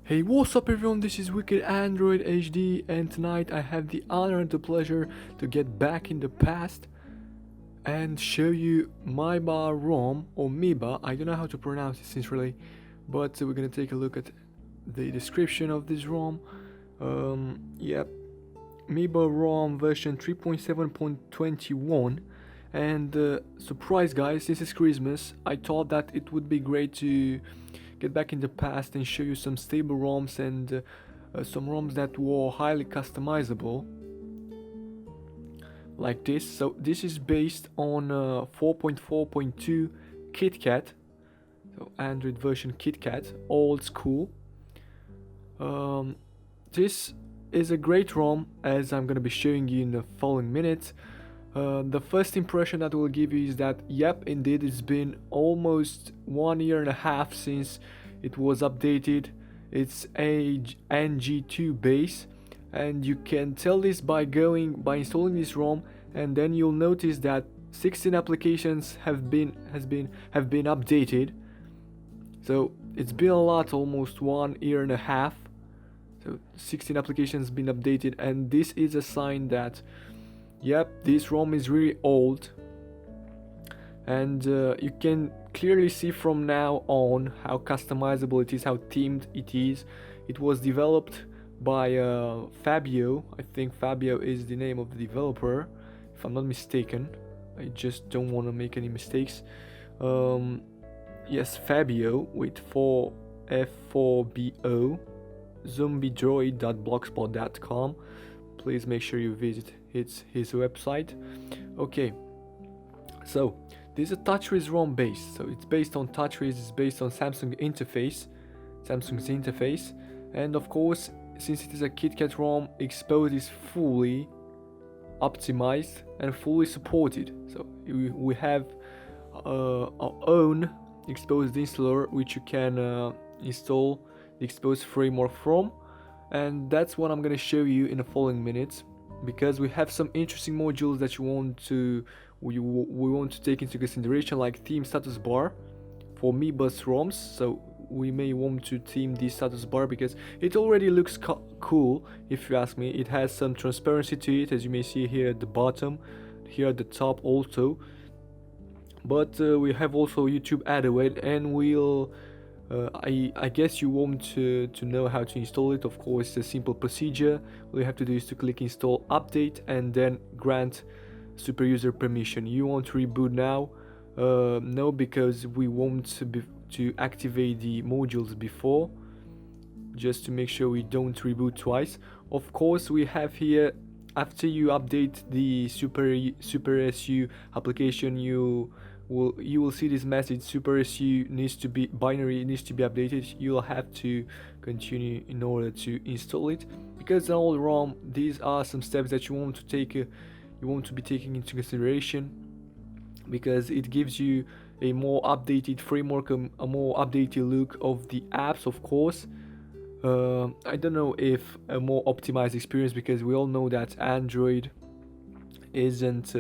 Hey, what's up everyone, this is Wicked Android HD, and tonight I have the honor and the pleasure to get back in the past and show you MYBA ROM, or MYBA, I don't know how to pronounce it sincerely, but we're gonna take a look at the description of this ROM. Yep, MYBA ROM version 3.7.21, and surprise guys, this is Christmas. I thought that it would be great to get back in the past and show you some stable ROMs and some ROMs that were highly customizable, like this. So this is based on 4.4.2 KitKat, so Android version KitKat, old school. This is a great ROM, as I'm gonna be showing you in the following minutes. The first impression that will give you is that, yep, indeed, it's been almost 1 year and a half since it was updated. It's a NG2 base, and you can tell this by installing this ROM, and then you'll notice that 16 applications have been updated. So it's been a lot, almost 1 year and a half. So 16 applications been updated, and this is a sign that, yep, this ROM is really old, and you can clearly see from now on how customizable it is, how themed it is. It was developed by Fabio. I think Fabio is the name of the developer, if I'm not mistaken. I just don't want to make any mistakes. Yes, Fabio with 4F4BO, zombiedroid.blogspot.com. Please make sure you visit his website. Okay, so this is a TouchWiz ROM base. So it's based on TouchWiz, it's based on Samsung's interface, and of course, since it is a KitKat ROM, Expose is fully optimized and fully supported. So we have our own Expose installer, which you can install the Expose framework from, and that's what I'm gonna show you in the following minutes, because we have some interesting modules that we want to take into consideration, like theme status bar for MYBA ROMs. So we may want to theme this status bar because it already looks cool, if you ask me. It has some transparency to it, as you may see here at the bottom, here at the top also. But we have also YouTube Adaway, and we'll I guess you want to know how to install it. Of course, it's a simple procedure. All you have to do is to click install update and then grant super user permission. You want to reboot now? No, because we want to activate the modules before, just to make sure we don't reboot twice. Of course, we have here, after you update the Super SU application, you will see this message: Super SU binary needs to be updated. You'll have to continue in order to install it, because in old ROM, these are some steps that you want to be taking into consideration, because it gives you a more updated framework, a more updated look of the apps, of course. I don't know if a more optimized experience, because we all know that Android isn't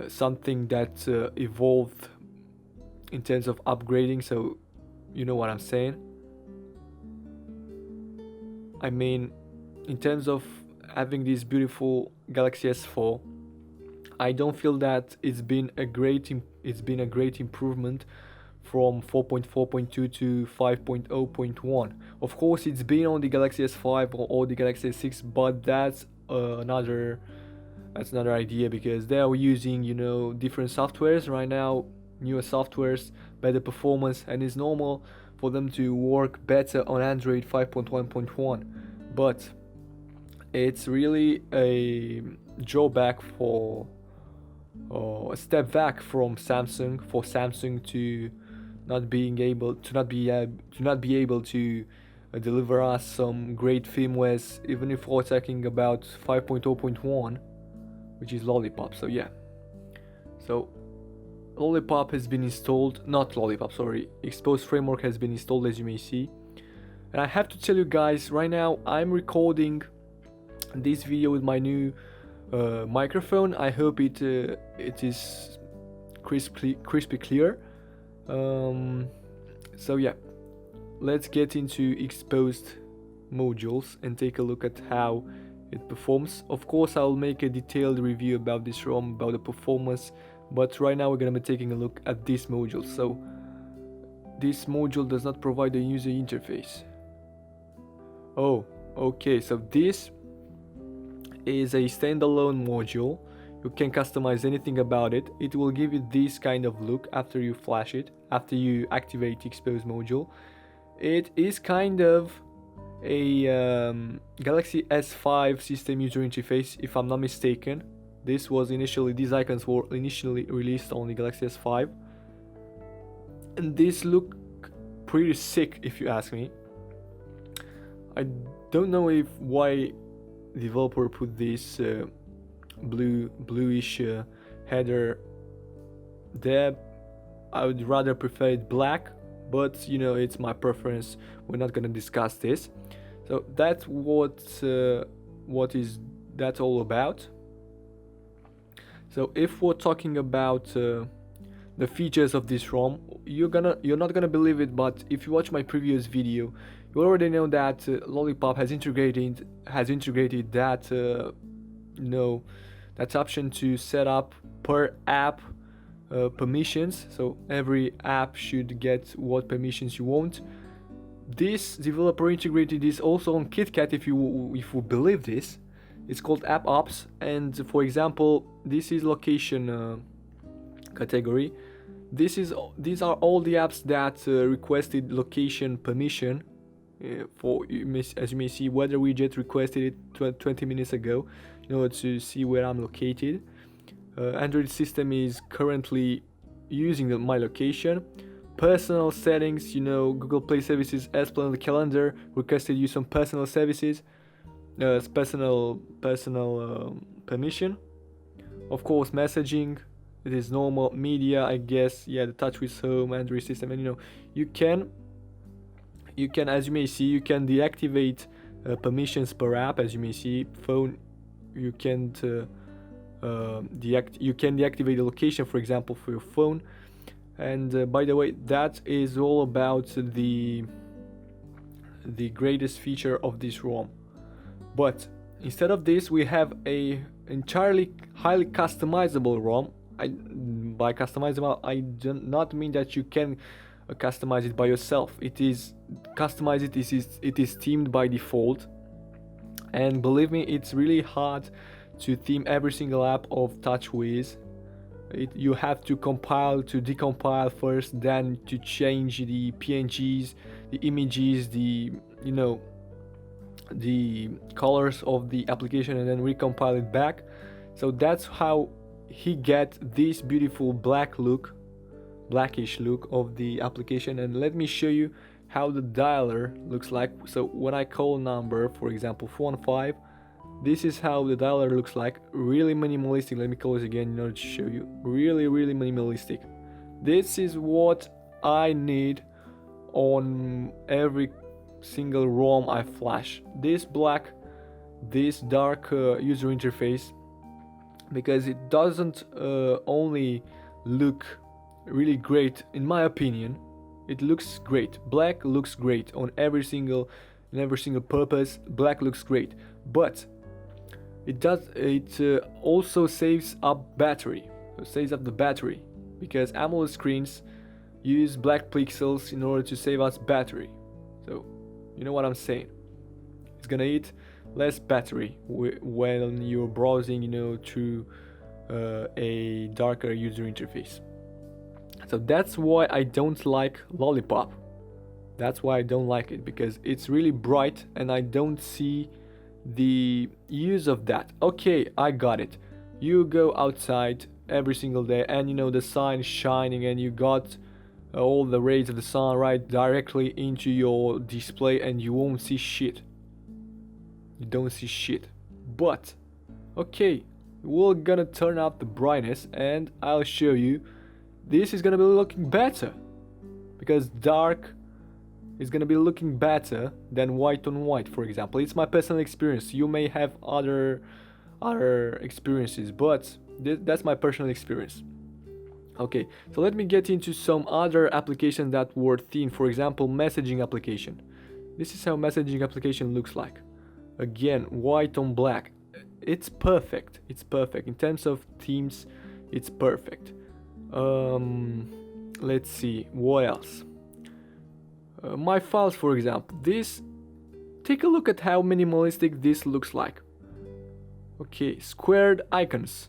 something that evolved in terms of upgrading, so you know what I'm saying. I mean, in terms of having this beautiful Galaxy S4, I don't feel that it's been a great improvement from 4.4.2 to 5.0.1. Of course, it's been on the Galaxy S5 or the Galaxy S6, but that's another idea, because they are using, different softwares right now, newer softwares, better performance, and it's normal for them to work better on Android 5.1.1. But it's really a drawback a step back from Samsung, for Samsung to not be able to deliver us some great firmwares, even if we're talking about 5.0.1, which is Lollipop. So yeah, so Lollipop has been installed, Expose framework has been installed, as you may see. And I have to tell you guys, right now I'm recording this video with my new microphone. I hope it is crispy clear. So yeah, let's get into exposed modules and take a look at how it performs. Of course, I'll make a detailed review about this ROM, about the performance, but right now we're gonna be taking a look at this module. So this module does not provide a user interface. Oh, okay, so this is a standalone module. You can customize anything about it. It will give you this kind of look after you flash it, after you activate the exposed module. It is kind of a Galaxy S5 system user interface, if I'm not mistaken. These icons were initially released on the Galaxy S5, and these look pretty sick, if you ask me. I don't know why developer put this bluish header there. I would rather prefer it black, but you know, it's my preference. We're not gonna discuss this. So that's what is that all about. So if we're talking about the features of this ROM, you're not gonna believe it, but if you watch my previous video, you already know that Lollipop has integrated that that option to set up per app permissions. So every app should get what permissions you want. This developer integrated this also on KitKat, if you believe this. It's called App Ops, and for example, this is location category. These are all the apps that requested location permission. As you may see, weather widget requested it 20 minutes ago in order to see where I'm located. Android system is currently using my location. Personal settings, Google Play services as per the calendar requested you some personal services, personal permission. Of course, messaging, it is normal. Media, I guess, yeah, the touch with home, Android system, and you can, as you may see, you can deactivate permissions per app. As you may see, phone, you can't you can deactivate the location, for example, for your phone. And by the way, that is all about the greatest feature of this ROM. But instead of this, we have a entirely highly customizable ROM. By customizable, I do not mean that you can customize it by yourself. It is themed by default, and believe me, it's really hard to theme every single app of TouchWiz. You have to decompile first, then to change the PNGs, the images, the colors of the application, and then recompile it back. So that's how he get this beautiful blackish look of the application. And let me show you how the dialer looks like. So when I call a number, for example 415, this is how the dialer looks like. Really minimalistic. Let me call this again in order to show you. Really minimalistic. This is what I need on every single ROM I flash. This dark user interface, because it doesn't only look really great, in my opinion. It looks great. Black looks great on every single purpose. Black looks great, but it also saves up battery. It saves up the battery, because AMOLED screens use black pixels in order to save us battery. So you know what I'm saying. It's gonna eat less battery when you're browsing, through a darker user interface. So that's why I don't like Lollipop. That's why I don't like it, because it's really bright and I don't see the use of that. Okay, I got it. You go outside every single day and the sun is shining and you got all the rays of the sun right directly into your display and you won't see shit. You don't see shit. But okay, we're gonna turn up the brightness and I'll show you. This is gonna be looking better, because dark is gonna be looking better than white on white, for example. It's my personal experience. You may have other experiences, but that's my personal experience. Okay, so let me get into some other applications that were themed. For example, messaging application. This is how messaging application looks like. Again, white on black. It's perfect. It's perfect. In terms of themes, it's perfect. Let's see, what else? My files, for example. This, take a look at how minimalistic this looks like. Okay, squared icons.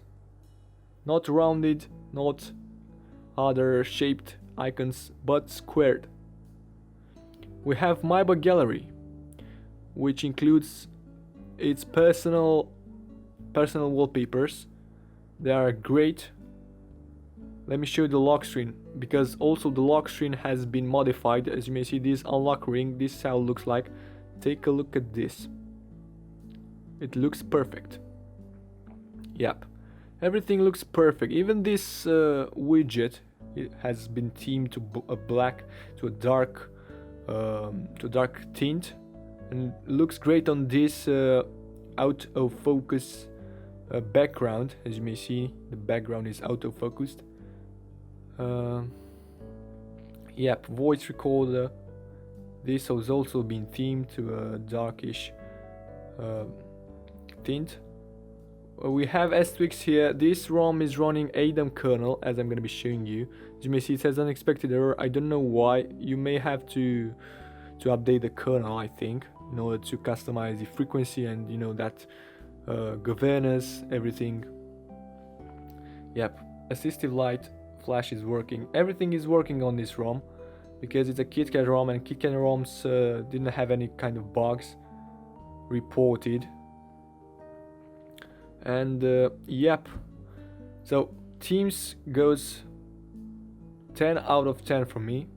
Not rounded, not other shaped icons, but squared. We have MYBA gallery, which includes its personal wallpapers. They are great. Let me show you the lock screen, because also the lock screen has been modified. As you may see, this unlock ring, this is how it looks like. Take a look at this. It looks perfect. Yep, everything looks perfect. Even this widget, it has been themed to a black, to a dark tint, and looks great on this out of focus background. As you may see, the background is out of focused. Yep, voice recorder. This has also been themed to a darkish tint. We have asterisks here. This ROM is running ADAM kernel, as I'm going to be showing you. As you may see, it says unexpected error. I don't know why. You may have to update the kernel, I think, in order to customize the frequency and, you know, that governance, everything. Yep, assistive light, flash is working. Everything is working on this ROM because it's a KitKat ROM, and KitKat ROMs didn't have any kind of bugs reported. And yep, so Teams goes 10 out of 10 from me,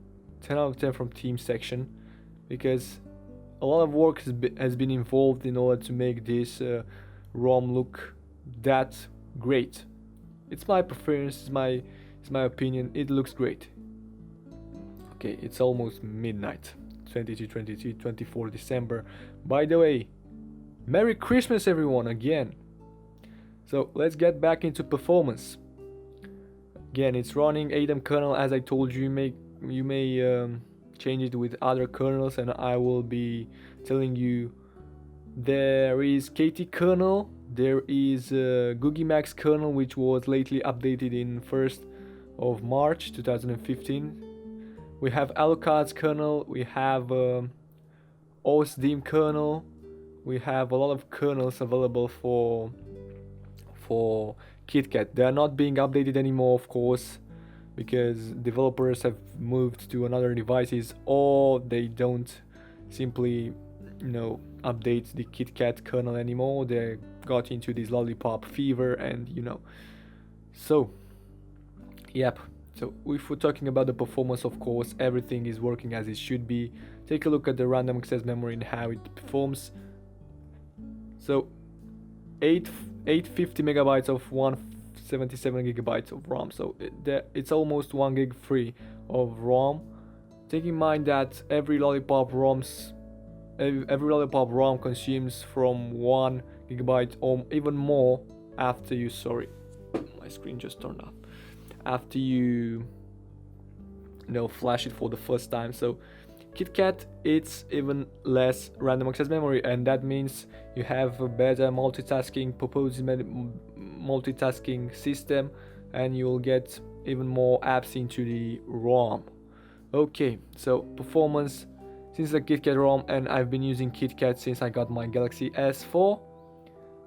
10 out of 10 from Teams section, because a lot of work has been involved in order to make this ROM look that great. It's my preference, it's my opinion. It looks great. Okay, it's almost midnight, 24 December. By the way, Merry Christmas everyone again. So let's get back into performance. Again, it's running ADAM kernel. As I told you, you may change it with other kernels, and I will be telling you. There is KT kernel, there is GugiMax kernel, which was lately updated in 1st of March 2015. We have Alucard's kernel, we have OSDIM kernel, we have a lot of kernels available for KitKat. They are not being updated anymore, of course, because developers have moved to another devices, or they don't simply, you know, update the KitKat kernel anymore. They got into this lollipop fever, and you know. So yep, so if we're talking about the performance, of course everything is working as it should be. Take a look at the random access memory and how it performs. So 850 megabytes of 177 gigabytes of ROM, so it's almost 1 gig free of ROM. Take in mind that every lollipop ROM consumes from 1 gigabyte or even more after you, sorry, my screen just turned off, after you know, flash it for the first time. So KitKat, it's even less random access memory, and that means you have a better multitasking system, and you'll get even more apps into the ROM. Okay, so performance, since the KitKat ROM, and I've been using KitKat since I got my Galaxy S4,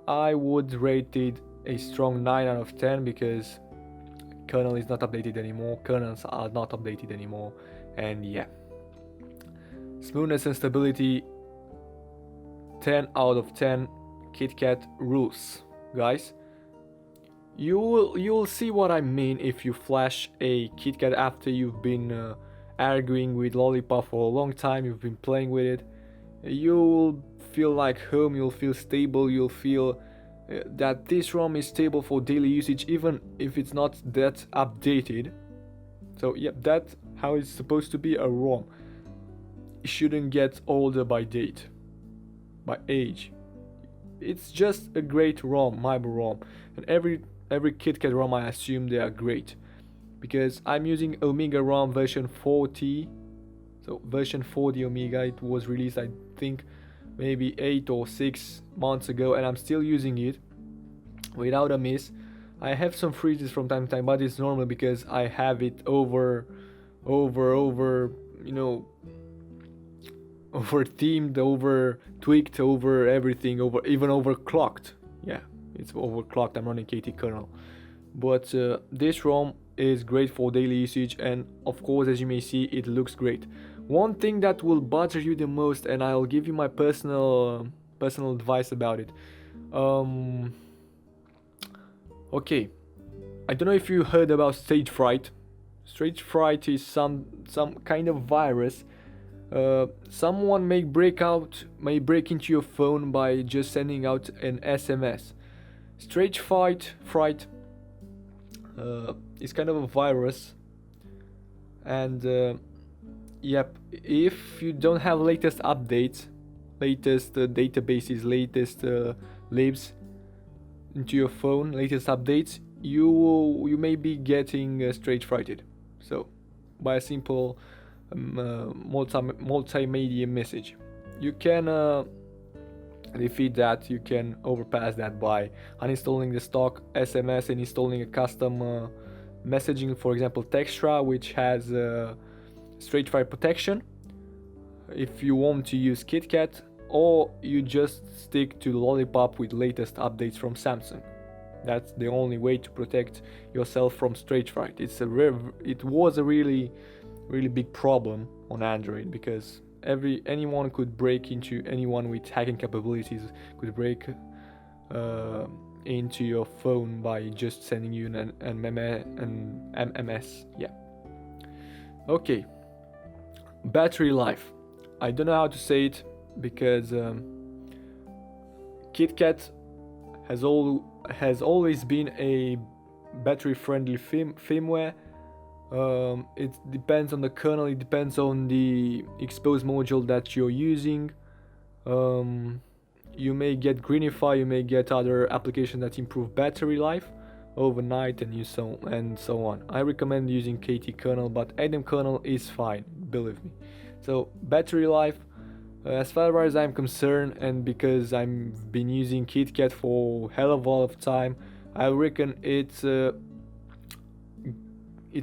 I would rate it a strong 9 out of 10 because kernel is not updated anymore, kernels are not updated anymore, and yeah. Smoothness and stability, 10 out of 10. KitKat rules, guys. You will see what I mean if you flash a KitKat after you've been arguing with Lollipop for a long time. You've been playing with it. You'll feel like home. You'll feel stable. You'll feel that this ROM is stable for daily usage, even if it's not that updated. So yeah, that's how it's supposed to be a ROM. It shouldn't get older by date, by age. It's just a great ROM, MYBA ROM, and every KitKat ROM, I assume they are great, because I'm using Omega ROM version 40. So version 40 Omega, it was released I think maybe 8 or 6 months ago, and I'm still using it without a miss. I have some freezes from time to time, but it's normal because I have it over you know, over themed, over tweaked, over everything, even overclocked. Yeah, it's overclocked. I'm running KT kernel, but this ROM is great for daily usage, and of course, as you may see, it looks great. One thing that will bother you the most, and I'll give you my personal advice about it. Okay, I don't know if you heard about Stagefright. Stagefright is some kind of virus. Someone may break into your phone by just sending out an SMS. Stagefright is kind of a virus, and yep, if you don't have latest updates, latest databases, latest libs into your phone, latest updates, you may be getting Stagefrighted. So by a simple multimedia message, you can defeat that. You can overpass that by uninstalling the stock SMS and installing a custom messaging, for example Textra, which has Stagefright protection if you want to use KitKat, or you just stick to Lollipop with latest updates from Samsung. That's the only way to protect yourself from Stagefright. It was a really big problem on Android, because anyone could break into, anyone with hacking capabilities could break into your phone by just sending you an MMS. Yeah. Okay. Battery life. I don't know how to say it, because KitKat has always been a battery-friendly firmware. It depends on the kernel, it depends on the exposed module that you're using. You may get Greenify, you may get other applications that improve battery life overnight, and so on. I recommend using KT kernel, but Adam kernel is fine, believe me. So battery life, as far as I'm concerned, and because I've been using KitKat for hell of a lot of time, I reckon it's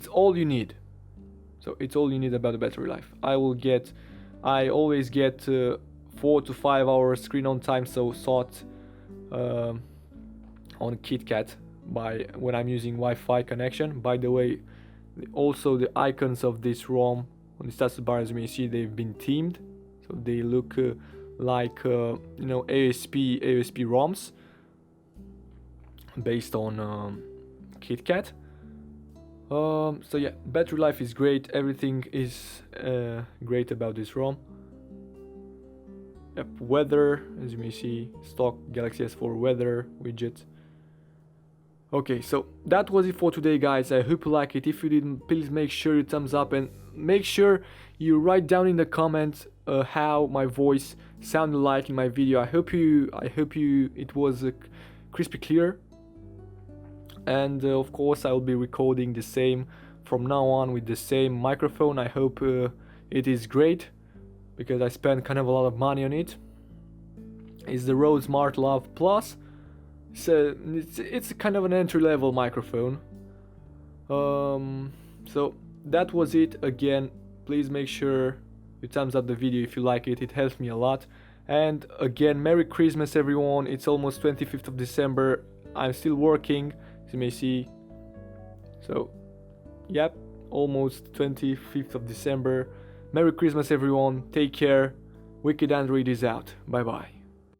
all you need. So it's all you need about the battery life. I always get 4 to 5 hours screen on time, so SOT on KitKat when I'm using Wi-Fi connection. By the way, also the icons of this ROM on the status bar, as you may see, they've been themed, so they look like ASP ROMs based on KitKat. So yeah, battery life is great. Everything is great about this ROM. Yep, weather, as you may see, stock Galaxy S4 weather widget. Okay, so that was it for today, guys. I hope you like it. If you didn't, please make sure you thumbs up, and make sure you write down in the comments how my voice sounded like in my video. I hope it was crispy clear. And of course I will be recording the same from now on with the same microphone. I hope it is great, because I spent kind of a lot of money on it. It's the Rode Smart Lav Plus. So it's kind of an entry-level microphone. So that was it. Again, please make sure you thumbs up the video if you like it. It helps me a lot. And again, Merry Christmas everyone. It's almost 25th of December. I'm still working, as you may see. So yep, almost 25th of December. Merry Christmas everyone. Take care. Wicked Android is out. Bye bye.